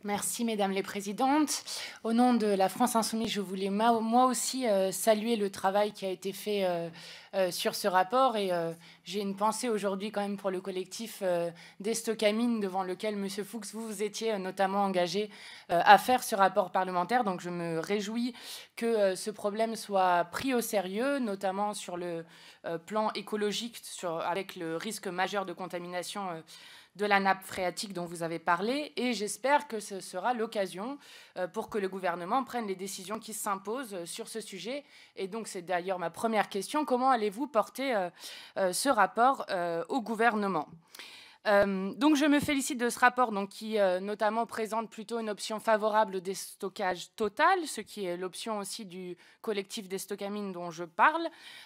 Merci, mesdames les présidentes. Au nom de la France Insoumise, je voulais moi aussi saluer le travail qui a été fait sur ce rapport. Et j'ai une pensée aujourd'hui quand même pour le collectif d'Estocamine, devant lequel, Monsieur Fuchs, vous étiez notamment engagé à faire ce rapport parlementaire. Donc je me réjouis que ce problème soit pris au sérieux, notamment sur le plan écologique, avec le risque majeur de contamination de la nappe phréatique dont vous avez parlé, et j'espère que ce sera l'occasion pour que le gouvernement prenne les décisions qui s'imposent sur ce sujet. Et donc c'est d'ailleurs ma première question: comment allez-vous porter ce rapport au gouvernement? Donc je me félicite de ce rapport qui notamment présente plutôt une option favorable au déstockage total, ce qui est l'option aussi du collectif Destocamine dont je parle,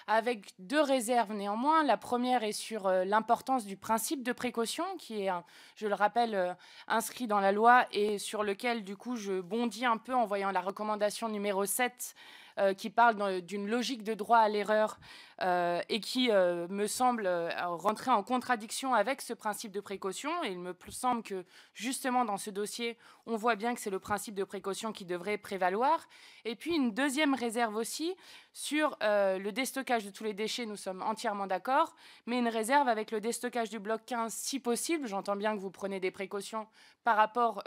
avec deux réserves néanmoins. La première est sur l'importance du principe de précaution qui est, je le rappelle, inscrit dans la loi, et sur lequel du coup je bondis un peu en voyant la recommandation numéro 7 qui parle d'une logique de droit à l'erreur et qui me semble rentrer en contradiction avec ce principe de précaution. Et il me semble que justement dans ce dossier, on voit bien que c'est le principe de précaution qui devrait prévaloir. Et puis une deuxième réserve aussi sur le déstockage de tous les déchets, nous sommes entièrement d'accord, mais une réserve avec le déstockage du bloc 15 si possible. J'entends bien que vous prenez des précautions par rapport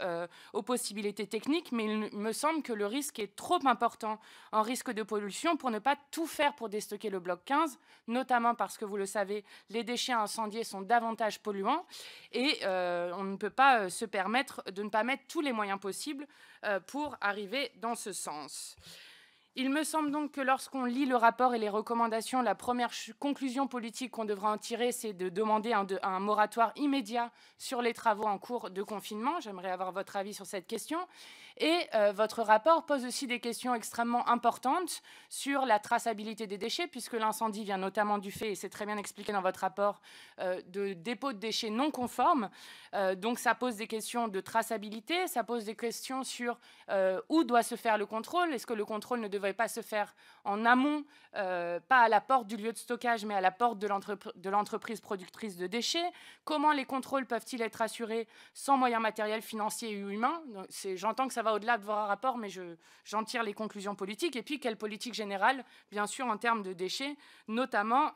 aux possibilités techniques, mais il me semble que le risque est trop important en risque de pollution pour ne pas tout faire pour déstocker le bloc 15, notamment parce que, vous le savez, les déchets incendiés sont davantage polluants, et on ne peut pas se permettre de ne pas mettre tous les moyens possibles pour arriver dans ce sens. Il me semble donc que lorsqu'on lit le rapport et les recommandations, la première conclusion politique qu'on devra en tirer, c'est de demander un moratoire immédiat sur les travaux en cours de confinement. J'aimerais avoir votre avis sur cette question. Et votre rapport pose aussi des questions extrêmement importantes sur la traçabilité des déchets, puisque l'incendie vient notamment du fait, et c'est très bien expliqué dans votre rapport, de dépôts de déchets non conformes. Donc ça pose des questions de traçabilité, ça pose des questions sur où doit se faire le contrôle. Est-ce que le contrôle ne devrait pas se faire en amont, pas à la porte du lieu de stockage, mais à la porte de l'entreprise productrice de déchets? Comment les contrôles peuvent-ils être assurés sans moyens matériels, financiers ou humains? J'entends que ça va au-delà de votre rapport, mais j'en tire les conclusions politiques. Et puis, quelle politique générale, bien sûr, en termes de déchets, notamment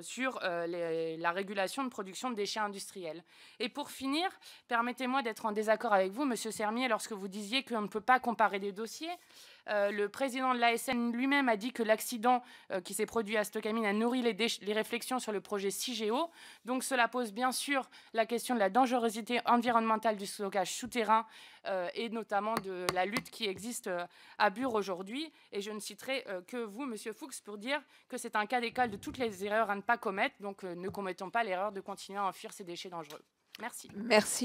sur la régulation de production de déchets industriels. Et pour finir, permettez-moi d'être en désaccord avec vous, Monsieur Sermier, lorsque vous disiez qu'on ne peut pas comparer des dossiers. Le président de l'ASN lui-même a dit que l'accident qui s'est produit à Stocamine a nourri les réflexions sur le projet CIGEO. Donc cela pose bien sûr la question de la dangerosité environnementale du stockage souterrain et notamment de la lutte qui existe à Bure aujourd'hui. Et je ne citerai que vous, Monsieur Fuchs, pour dire que c'est un cas d'école de toutes les erreurs à ne pas commettre. Donc ne commettons pas l'erreur de continuer à enfuir ces déchets dangereux. Merci. Merci.